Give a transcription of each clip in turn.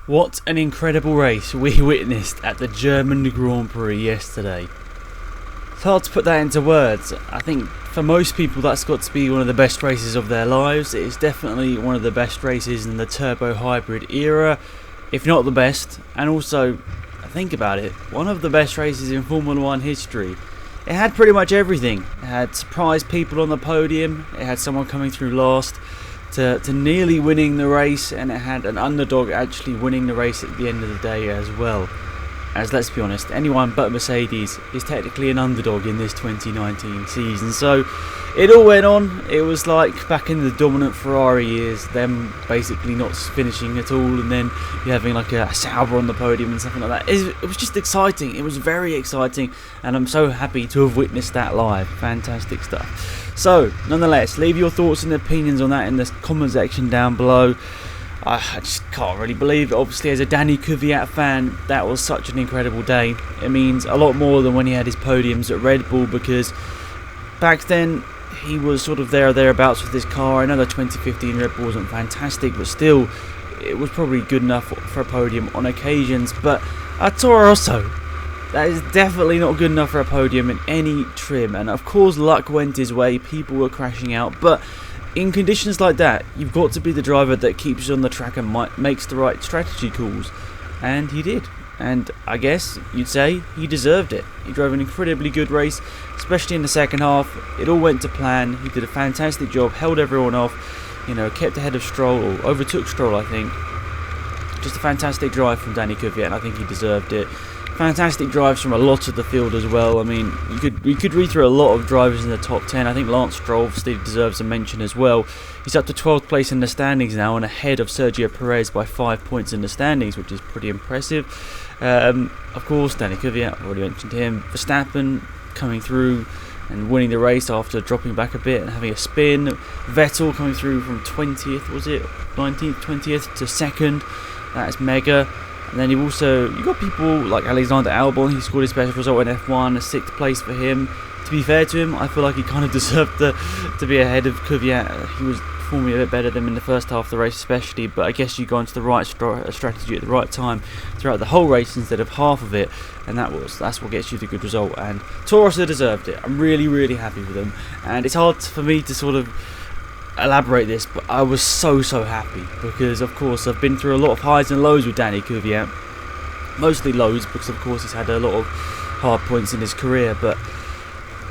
What an incredible race we witnessed at the German Grand Prix yesterday. It's hard to put that into words. I think for most people that's got to be one of the best races of their lives. It's definitely one of the best races in the turbo hybrid era, if not the best. And also, think about it, one of the best races in Formula 1 history. It had pretty much everything. It had surprise people on the podium, it had someone coming through last, to nearly winning the race, and it had an underdog actually winning the race at the end of the day as well. As let's be honest, anyone but Mercedes is technically an underdog in this 2019 season. So it all went on. It was like back in the dominant Ferrari years, them basically not finishing at all, and then you having like a Sauber on the podium and something like that. It was just exciting. It was very exciting, and I'm so happy to have witnessed that live. Fantastic stuff. So, nonetheless, leave your thoughts and opinions on that in the comment section down below. I just can't really believe it. Obviously, as a Danny Kvyat fan, that was such an incredible day. It means a lot more than when he had his podiums at Red Bull, because back then he was sort of thereabouts with his car. I know the 2015 Red Bull wasn't fantastic, but still, it was probably good enough for a podium on occasions. But at Toro Rosso, that is definitely not good enough for a podium in any trim. And of course, luck went his way. People were crashing out, but in conditions like that, you've got to be the driver that keeps you on the track and makes the right strategy calls. And he did. And I guess you'd say he deserved it. He drove an incredibly good race, especially in the second half. It all went to plan. He did a fantastic job, held everyone off, kept ahead of Stroll, or overtook Stroll, I think. Just a fantastic drive from Danny Kvyat, and I think he deserved it. Fantastic drives from a lot of the field as well. I mean, you could read through a lot of drivers in the top 10. I think Lance Stroll obviously deserves a mention as well. He's up to 12th place in the standings now, and ahead of Sergio Perez by 5 points in the standings, which is pretty impressive. Of course, Danny Kvyat, I've already mentioned him. Verstappen coming through and winning the race after dropping back a bit and having a spin. Vettel coming through from 20th, was it? 19th, 20th to 2nd. That's mega. And then you got people like Alexander Albon. He scored his best result in F1, a 6th place for him. To be fair to him, I feel like he kind of deserved to be ahead of Kvyat. He was performing a bit better than him in the first half of the race especially, but I guess you go into the right strategy at the right time throughout the whole race instead of half of it, and that's what gets you the good result. And Toro Rosso deserved it. I'm really, really happy with them, and it's hard for me to sort of elaborate this, but I was so happy because of course I've been through a lot of highs and lows with Danny Kvyat, mostly lows because of course he's had a lot of hard points in his career, but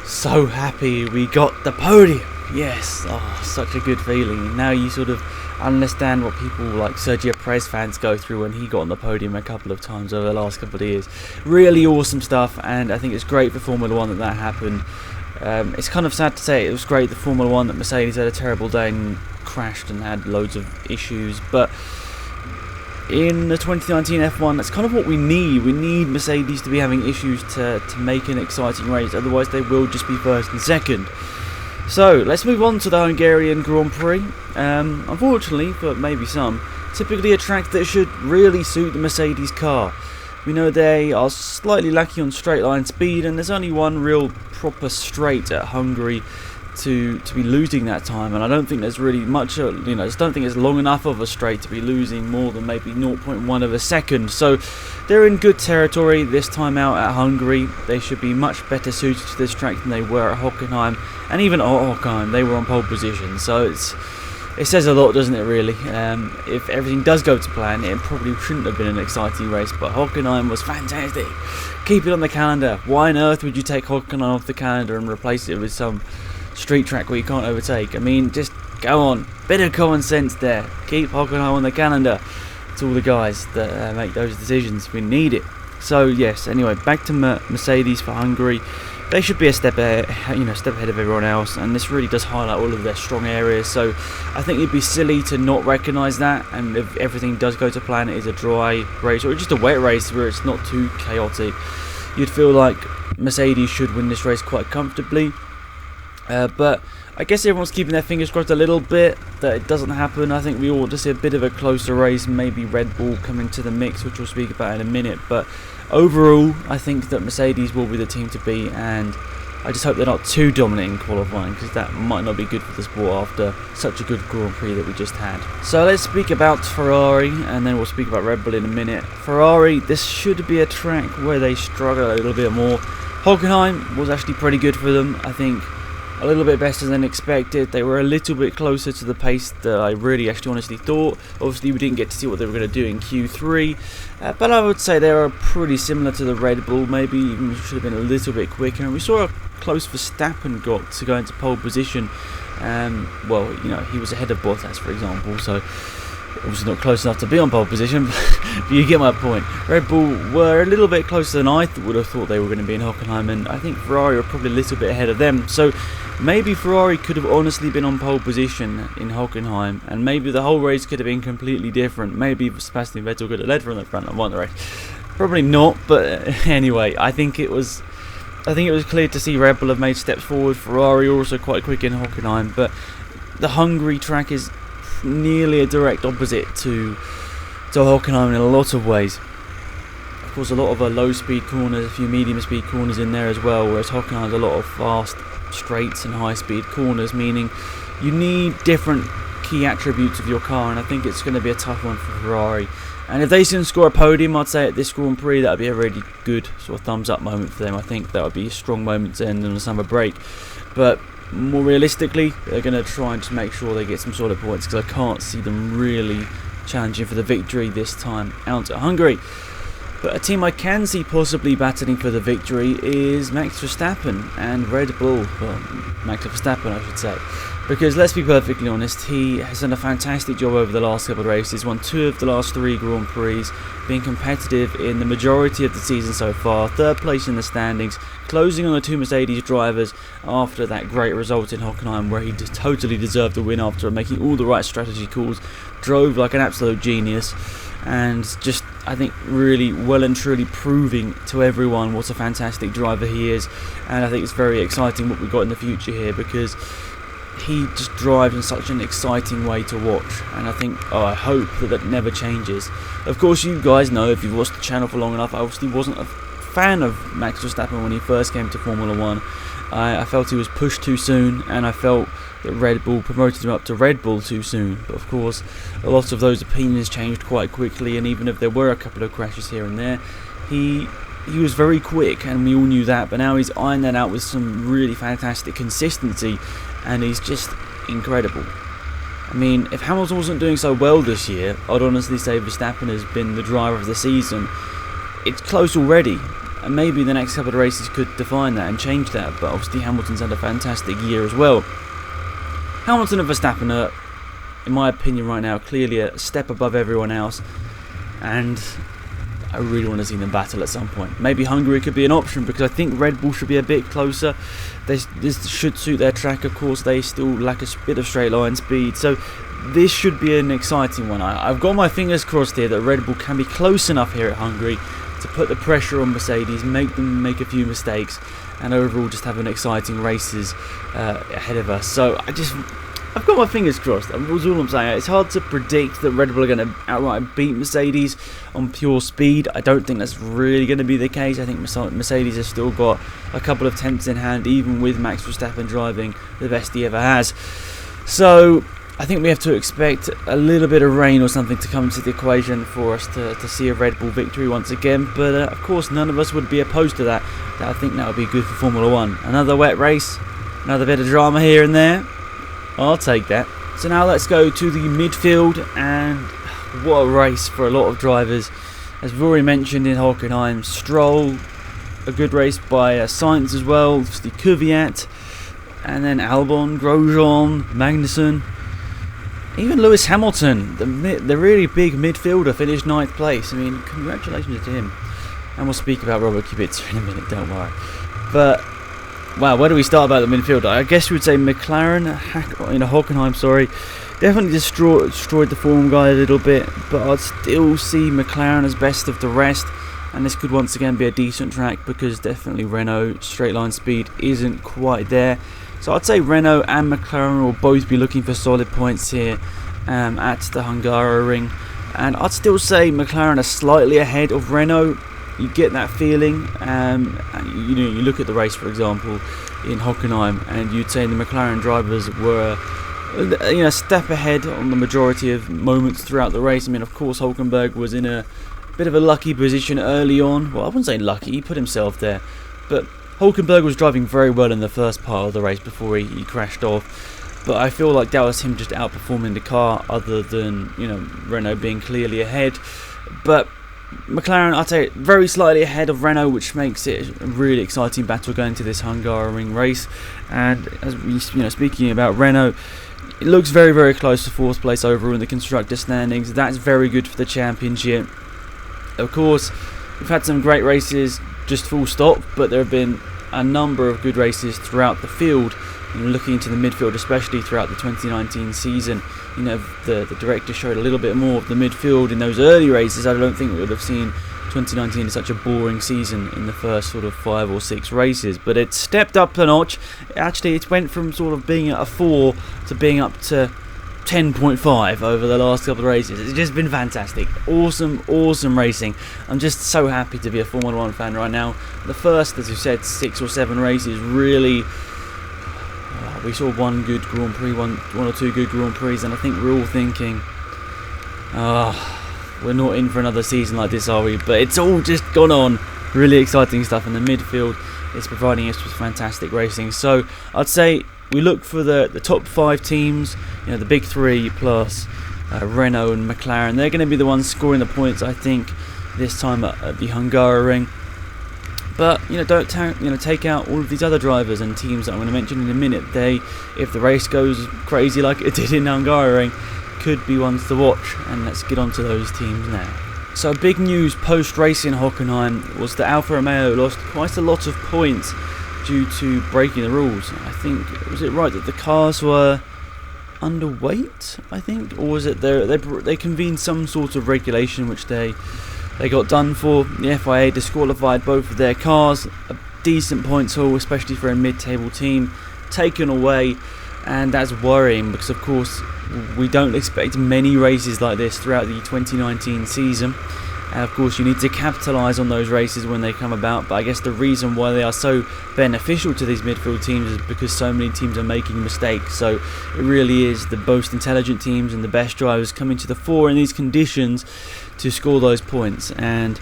so happy we got the podium. Yes, such a good feeling. Now you sort of understand what people like Sergio Perez fans go through when he got on the podium a couple of times over the last couple of years. Really awesome stuff, and I think it's great for Formula 1 that happened. It's kind of sad to say it was great that Formula 1 that Mercedes had a terrible day and crashed and had loads of issues, but in the 2019 F1 that's kind of what we need. We need Mercedes to be having issues to make an exciting race, otherwise they will just be first and second. So let's move on to the Hungarian Grand Prix. Unfortunately for maybe some, typically a track that should really suit the Mercedes car. We know they are slightly lacking on straight line speed, and there's only one real proper straight at Hungary to be losing that time, and I don't think there's really much, I just don't think it's long enough of a straight to be losing more than maybe 0.1 of a second. So they're in good territory this time out at Hungary. They should be much better suited to this track than they were at Hockenheim, and even at Hockenheim they were on pole position, so it says a lot, doesn't it, really? If everything does go to plan, it probably shouldn't have been an exciting race, but Hockenheim was fantastic. Keep it on the calendar. Why on earth would you take Hockenheim off the calendar and replace it with some street track where you can't overtake? I mean, just go on. Bit of common sense there. Keep Hockenheim on the calendar. It's all the guys that make those decisions. We need it. So, yes, anyway, back to Mercedes for Hungary. They should be a step ahead of everyone else, and this really does highlight all of their strong areas. So I think it'd be silly to not recognise that, and if everything does go to plan, it is a dry race or just a wet race where it's not too chaotic, you'd feel like Mercedes should win this race quite comfortably. But I guess everyone's keeping their fingers crossed a little bit that it doesn't happen. I think we ought to see a bit of a closer race, maybe Red Bull come into the mix, which we'll speak about in a minute. But overall, I think that Mercedes will be the team to beat, and I just hope they're not too dominant in qualifying, because that might not be good for the sport after such a good Grand Prix that we just had. So let's speak about Ferrari, and then we'll speak about Red Bull in a minute. Ferrari, this should be a track where they struggle a little bit more. Hockenheim was actually pretty good for them. I think a little bit better than expected. They were a little bit closer to the pace that I really actually honestly thought. Obviously we didn't get to see what they were going to do in Q3, but I would say they were pretty similar to the Red Bull, maybe even should have been a little bit quicker. And we saw how close Verstappen got to go into pole position. Well, you know, he was ahead of Bottas, for example, so obviously not close enough to be on pole position, but you get my point. Red Bull were a little bit closer than I would have thought they were going to be in Hockenheim, and I think Ferrari were probably a little bit ahead of them. So maybe Ferrari could have honestly been on pole position in Hockenheim, and maybe the whole race could have been completely different. Maybe Sebastian Vettel could have led from the front and won the race. Probably not, but anyway, I think it was clear to see Red Bull have made steps forward. Ferrari were also quite quick in Hockenheim, but the Hungary track is nearly a direct opposite to Hockenheim in a lot of ways. Of course, a lot of low speed corners, a few medium speed corners in there as well, whereas Hockenheim has a lot of fast straights and high speed corners, meaning you need different key attributes of your car, and I think it's going to be a tough one for Ferrari. And if they can score a podium, I'd say at this Grand Prix, that would be a really good sort of thumbs up moment for them. I think that would be a strong moment to end on the summer break. But more realistically, they're going to try and just make sure they get some solid points, because I can't see them really challenging for the victory this time out at Hungary. But a team I can see possibly battling for the victory is Max Verstappen and Red Bull. Well, Max Verstappen, I should say. Because let's be perfectly honest, he has done a fantastic job over the last couple of races, won 2 of the last 3 Grand Prix, being competitive in the majority of the season so far, 3rd place in the standings, closing on the 2 Mercedes drivers after that great result in Hockenheim, where he totally deserved the win after making all the right strategy calls, drove like an absolute genius, and just, I think, really well and truly proving to everyone what a fantastic driver he is. And I think it's very exciting what we've got in the future here, because he just drives in such an exciting way to watch, and I hope that never changes. Of course, you guys know, if you've watched the channel for long enough, I obviously wasn't a fan of Max Verstappen when he first came to Formula 1. I felt he was pushed too soon, and I felt that Red Bull promoted him up to Red Bull too soon. But of course, a lot of those opinions changed quite quickly, and even if there were a couple of crashes here and there, he was very quick, and we all knew that. But now he's ironed that out with some really fantastic consistency, and he's just incredible. I mean, if Hamilton wasn't doing so well this year, I'd honestly say Verstappen has been the driver of the season. It's close already, and maybe the next couple of races could define that and change that, but obviously Hamilton's had a fantastic year as well. Hamilton and Verstappen are, in my opinion right now, clearly a step above everyone else, and I really want to see them battle at some point. Maybe Hungary could be an option, because I think Red Bull should be a bit closer. This should suit their track, of course. They still lack a bit of straight line speed, so this should be an exciting one. I've got my fingers crossed here that Red Bull can be close enough here at Hungary to put the pressure on Mercedes, make them make a few mistakes, and overall just have an exciting races ahead of us. So I've got my fingers crossed. That's all I'm saying. It's hard to predict that Red Bull are going to outright beat Mercedes on pure speed. I don't think that's really going to be the case. I think Mercedes has still got a couple of tenths in hand, even with Max Verstappen driving the best he ever has. So I think we have to expect a little bit of rain or something to come into the equation for us to see a Red Bull victory once again. But of course, none of us would be opposed to that. I think that would be good for Formula 1. Another wet race, another bit of drama here and there. I'll take that. So now let's go to the midfield, and what a race for a lot of drivers. As we've already mentioned in Hockenheim, Stroll, a good race by Sainz as well, the Kvyat, and then Albon, Grosjean, Magnussen, even Lewis Hamilton, the really big midfielder, finished 9th place. I mean, congratulations to him. And we'll speak about Robert Kubica in a minute, don't worry. But wow, where do we start about the midfield? I guess we would say McLaren, Hockenheim, definitely destroyed the form guy a little bit, but I'd still see McLaren as best of the rest, and this could once again be a decent track, because definitely Renault straight line speed isn't quite there. So I'd say Renault and McLaren will both be looking for solid points here at the Hungaroring, and I'd still say McLaren are slightly ahead of Renault. you get that feeling. You look at the race, for example, in Hockenheim, and you'd say the McLaren drivers were a step ahead on the majority of moments throughout the race. I mean, of course, Hulkenberg was in a bit of a lucky position early on. Well, I wouldn't say lucky, he put himself there, but Hulkenberg was driving very well in the first part of the race before he crashed off. But I feel like that was him just outperforming the car, other than Renault being clearly ahead. But McLaren, I'd say, very slightly ahead of Renault, which makes it a really exciting battle going to this Hungarian race. And as we, speaking about Renault, it looks very, very close to fourth place overall in the constructor standings. That's very good for the championship. Of course, we've had some great races, just full stop, but there have been a number of good races throughout the field. Looking into the midfield, especially throughout the 2019 season, the director showed a little bit more of the midfield in those early races. I don't think we would have seen 2019 as such a boring season in the first sort of 5 or 6 races, but it stepped up a notch. Actually, it went from sort of being at a 4 to being up to 10.5 over the last couple of races. It's just been fantastic. Awesome racing. I'm just so happy to be a Formula 1 fan right now. The first, as you said, 6 or 7 races really... we saw one good Grand Prix, one or two good Grand Prix, and I think we're all thinking, we're not in for another season like this, are we? But it's all just gone on. Really exciting stuff in the midfield. It's providing us with fantastic racing. So I'd say we look for the top 5 teams, the big 3 plus Renault and McLaren. They're going to be the ones scoring the points, I think, this time at the Hungarian. But don't take out all of these other drivers and teams that I'm going to mention in a minute. They, if the race goes crazy like it did in Hungary, could be ones to watch. And let's get on to those teams now. So big news post-race in Hockenheim was that Alfa Romeo lost quite a lot of points due to breaking the rules. I think, was it right that the cars were underweight, I think? Or was it they convened some sort of regulation which they got done for. The FIA disqualified both of their cars. A decent points haul, especially for a mid-table team, taken away, and that's worrying because, of course, we don't expect many races like this throughout the 2019 season. And of course, you need to capitalise on those races when they come about. But I guess the reason why they are so beneficial to these midfield teams is because so many teams are making mistakes. So it really is the most intelligent teams and the best drivers coming to the fore in these conditions to score those points. And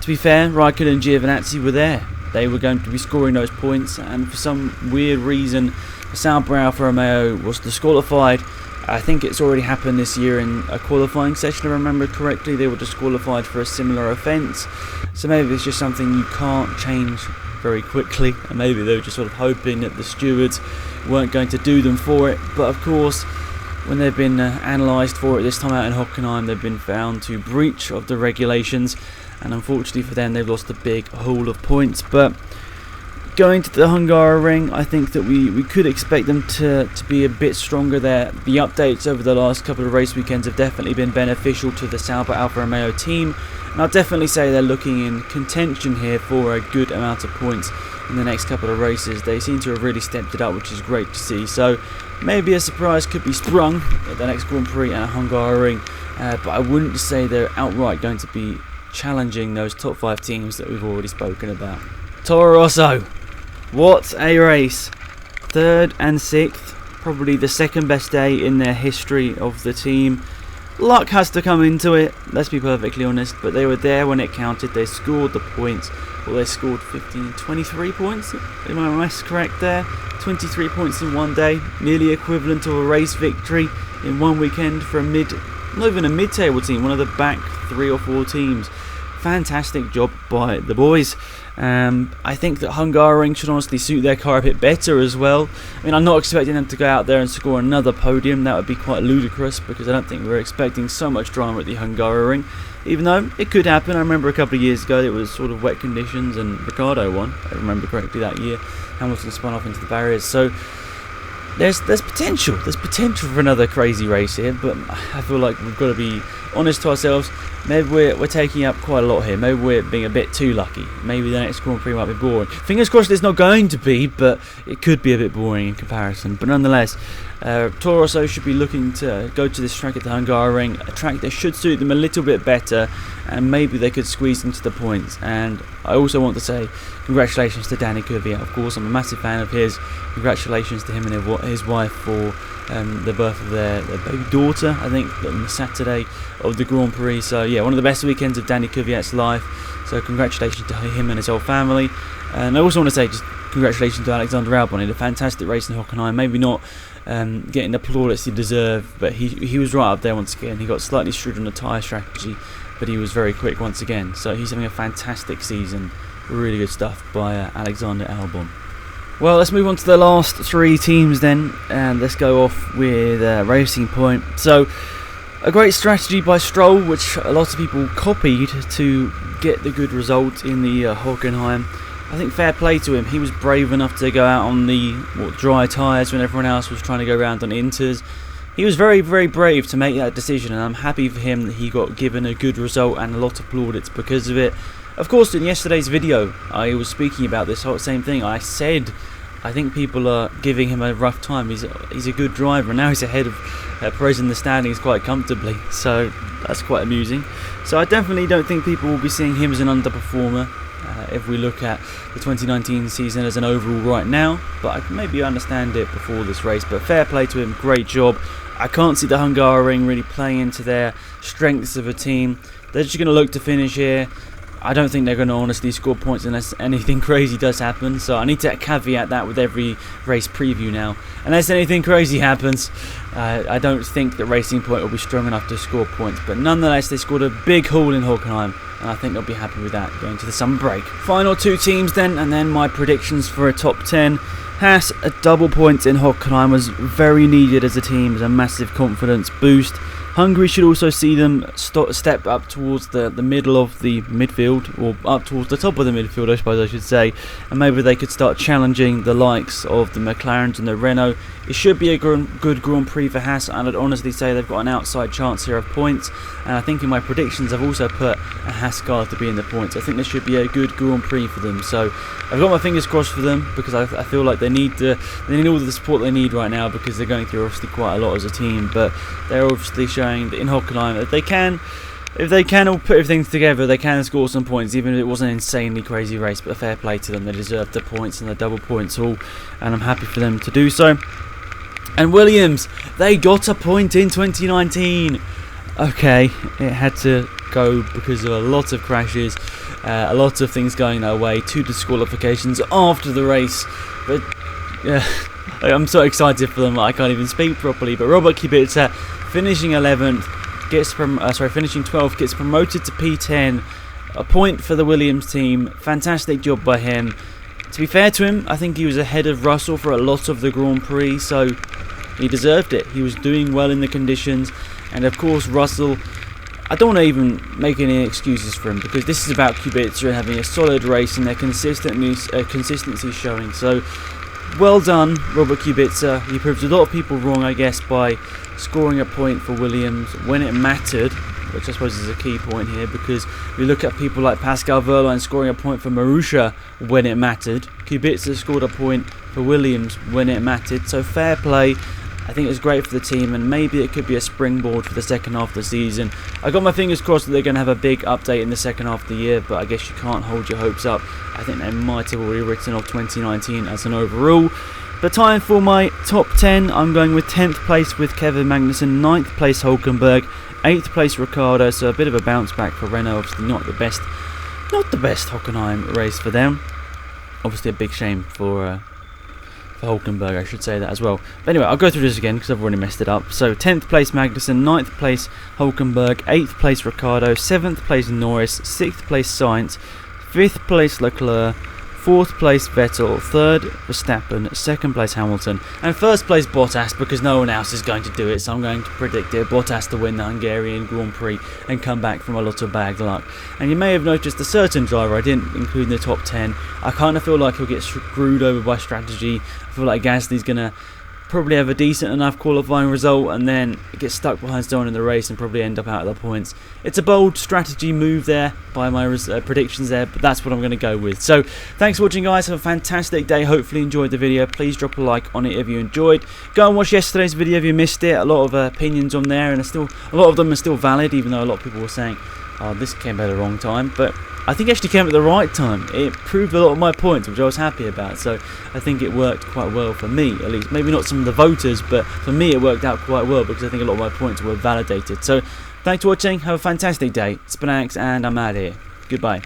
to be fair, Raikkonen and Giovinazzi were there. They were going to be scoring those points, and for some weird reason, Sauber Alfa Romeo was disqualified. I think it's already happened this year in a qualifying session, if I remember correctly. They were disqualified for a similar offence. So maybe it's just something you can't change very quickly, and maybe they were just sort of hoping that the stewards weren't going to do them for it. But of course, when they've been analysed for it this time out in Hockenheim, they've been found to breach of the regulations, and unfortunately for them, they've lost a big haul of points. But going to the Hungarian, I think that we could expect them to be a bit stronger there. The updates over the last couple of race weekends have definitely been beneficial to the Sauber Alfa Romeo team, and I'll definitely say they're looking in contention here for a good amount of points in the next couple of races. They seem to have really stepped it up, which is great to see. So maybe a surprise could be sprung at the next Grand Prix and Hungary, but I wouldn't say they're outright going to be challenging those top 5 teams that we've already spoken about. Toro Rosso, what a race! 3rd and 6th, probably the second best day in their history of the team. Luck has to come into it, let's be perfectly honest, but they were there when it counted. They scored the points. Well, they scored 23 points, am I maths correct there? 23 points in one day, nearly equivalent to a race victory in one weekend for not even a mid-table team, one of the back 3 or 4 teams. Fantastic job by the boys. I think that Hungarian should honestly suit their car a bit better as well. I mean, I'm not expecting them to go out there and score another podium. That would be quite ludicrous because I don't think we're expecting so much drama at the Hungarian, even though it could happen. I remember a couple of years ago it was sort of wet conditions and Ricciardo won, if I remember correctly, that year. Hamilton spun off into the barriers. So there's potential. There's potential for another crazy race here, but I feel like we've got to be honest to ourselves, maybe we're taking up quite a lot here. Maybe we're being a bit too lucky. Maybe the next Grand Prix might be boring. Fingers crossed it's not going to be, but it could be a bit boring in comparison. But nonetheless, Toro Rosso should be looking to go to this track at the Hungarian, a track that should suit them a little bit better, and maybe they could squeeze into the points. And I also want to say congratulations to Danny Kvyat. Of course, I'm a massive fan of his. Congratulations to him and his wife for the birth of their baby daughter, I think, on the Saturday of the Grand Prix. So yeah, one of the best weekends of Danny Kvyat's life. So congratulations to him and his whole family. And I also want to say just congratulations to Alexander Albon. He had a fantastic race in Hockenheim. Maybe not getting the plaudits he deserved, but he was right up there once again. He got slightly screwed on the tyre strategy, but he was very quick once again. So he's having a fantastic season. Really good stuff by Alexander Albon. Well, let's move on to the last three teams then, and let's go off with Racing Point. So, a great strategy by Stroll, which a lot of people copied to get the good result in the Hockenheim. I think fair play to him. He was brave enough to go out on the dry tyres when everyone else was trying to go around on inters. He was very, very brave to make that decision, and I'm happy for him that he got given a good result and a lot of plaudits because of it. Of course, in yesterday's video, I was speaking about this whole same thing. I said I think people are giving him a rough time. He's a good driver, and now he's ahead of Prix in the standings quite comfortably. So that's quite amusing. So I definitely don't think people will be seeing him as an underperformer if we look at the 2019 season as an overall right now. But I can maybe understand it before this race. But fair play to him, great job. I can't see the Hungarian really playing into their strengths of a team. They're just going to look to finish here. I don't think they're going to honestly score points unless anything crazy does happen. So I need to caveat that with every race preview now. Unless anything crazy happens, I don't think that Racing Point will be strong enough to score points. But nonetheless, they scored a big haul in Hockenheim, and I think they'll be happy with that going to the summer break. Final two teams then, and then my predictions for a top 10. Haas, a double point in Hockenheim was very needed as a team, as a massive confidence boost. Hungary should also see them step up towards the middle of the midfield, or up towards the top of the midfield, I suppose I should say, and maybe they could start challenging the likes of the McLarens and the Renault. It should be a good Grand Prix for Haas, and I'd honestly say they've got an outside chance here of points, and I think in my predictions I've also put a Haas car to be in the points. I think this should be a good Grand Prix for them, so I've got my fingers crossed for them, because I feel like they need all the support they need right now, because they're going through obviously quite a lot as a team, but they're obviously showing that in Hockenheim if they can all put everything together, they can score some points, even if it was an insanely crazy race. But fair play to them, they deserve the points and the double points all, and I'm happy for them to do so. And Williams, they got a point in 2019. Okay, it had to go because of a lot of crashes, a lot of things going their way, 2 disqualifications after the race. But I'm so excited for them, I can't even speak properly. But Robert Kubica, finishing 11th, finishing 12th, gets promoted to P10. A point for the Williams team. Fantastic job by him. To be fair to him, I think he was ahead of Russell for a lot of the Grand Prix, so he deserved it. He was doing well in the conditions, and of course Russell, I don't want to even make any excuses for him, because this is about Kubica and having a solid race and their consistency showing. So well done, Robert Kubica. He proved a lot of people wrong, I guess, by scoring a point for Williams when it mattered, which I suppose is a key point here, because we look at people like Pascal Wehrlein scoring a point for Marussia when it mattered. Kubica scored a point for Williams when it mattered, so fair play. I think it was great for the team, and maybe it could be a springboard for the second half of the season. I got my fingers crossed that they're going to have a big update in the second half of the year, but I guess you can't hold your hopes up. I think they might have already written off 2019 as an overall. But time for my top 10. I'm going with 10th place with Kevin Magnussen, 9th place Hülkenberg, 8th place Ricciardo, so a bit of a bounce back for Renault. Obviously not the best Hockenheim race for them. Obviously a big shame for Hülkenberg, I should say that as well. But anyway, I'll go through this again because I've already messed it up. So 10th place Magnussen, 9th place Hülkenberg, 8th place Ricciardo, 7th place Norris, 6th place Sainz, 5th place Leclerc, 4th place Vettel, 3rd Verstappen, 2nd place Hamilton, and 1st place Bottas, because no one else is going to do it, so I'm going to predict it. Bottas to win the Hungarian Grand Prix and come back from a lot of bad luck. And you may have noticed a certain driver I didn't include in the top 10. I kind of feel like he'll get screwed over by strategy. I feel like Gasly's going to probably have a decent enough qualifying result, and then get stuck behind someone in the race and probably end up out of the points. It's a bold strategy move there by my predictions there, but that's what I'm going to go with. So thanks for watching, guys. Have a fantastic day. Hopefully you enjoyed the video. Please drop a like on it if you enjoyed. Go and watch yesterday's video if you missed it. A lot of opinions on there, and a lot of them are still valid, even though a lot of people were saying, oh, this came at the wrong time. But I think it actually came at the right time. It proved a lot of my points, which I was happy about. So I think it worked quite well for me, at least. Maybe not some of the voters, but for me it worked out quite well because I think a lot of my points were validated. So thanks for watching. Have a fantastic day. It's been Alex, and I'm out of here. Goodbye.